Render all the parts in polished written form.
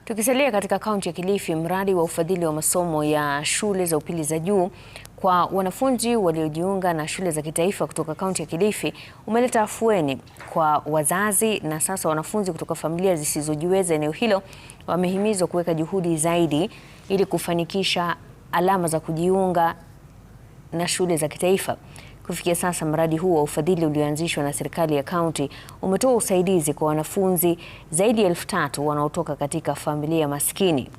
Tukisalia katika kaunti ya Kilifi, mradi wa ufadhili wa masomo ya shule za upili za juu kwa wanafunzi waliojiunga na shule za kitaifa kutoka kaunti ya Kilifi umeleta afueni kwa wazazi, na sasa wanafunzi kutoka familia zisizojiweza eneo hilo wamehimizwa kuweka juhudi zaidi ili kufanikisha alama za kujiunga na shule za kitaifa. Kufikia sasa, mradi huu wa ufadhili ulioanzishwa na serikali ya kaunti umetoa usaidizi kwa wanafunzi zaidi ya 3,000 wanaotoka katika familia maskini.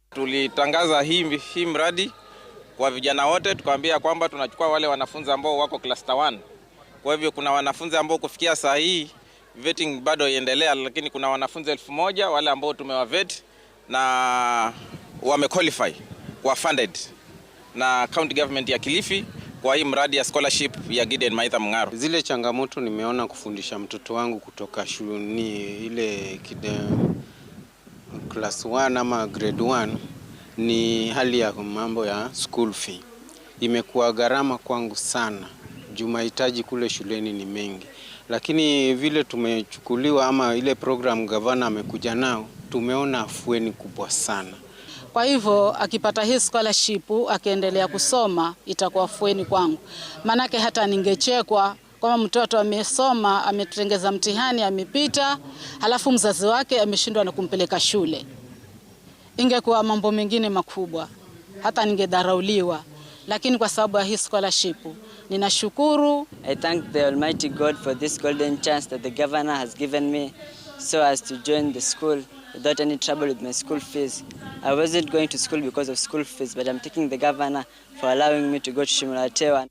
Tulitangaza hii mradi kwa vijana wote, tukawaambia kwamba tunachukua wale wanafunzi ambao wako cluster 1. Kwa hivyo kuna wanafunzi ambao kufikia saa hii vetting bado iendelea, lakini kuna wanafunzi 1,000 wale ambao tumewavet na wamequalify kwa funded na county government ya Kilifi kwa hii mradi ya scholarship ya Gideon Maitha Mung'aro. Zile changamoto nimeona kufundisha mtoto wangu kutoka shuleni ile class 1 ama grade 1 ni hali ya mambo ya school fee. Imekuwa gharama kwangu sana. Mahitaji kule shuleni ni mengi. Lakini vile tumechukuliwa ama ile program gavana amekuja nao, tumeona afueni kubwa sana. Kwa hivyo akipata hii scholarship akiendelea kusoma itakuwa afueni kwangu. Manake hata ningechekwa kama mtoto amesoma, ametengeza mtihani, amepita, halafu mzazi wake ameshindwa na kumpeleka shule. Ingekuwa mambo mengine makubwa, hata ningedharauliwa. Lakini kwa sababu ya hii scholarship, ninashukuru. I thank the Almighty God for this golden chance that the governor has given me so as to join the school without any trouble with my school fees. I wasn't going to school because of school fees, but I'm thanking the governor for allowing me to go to Shimulatewa.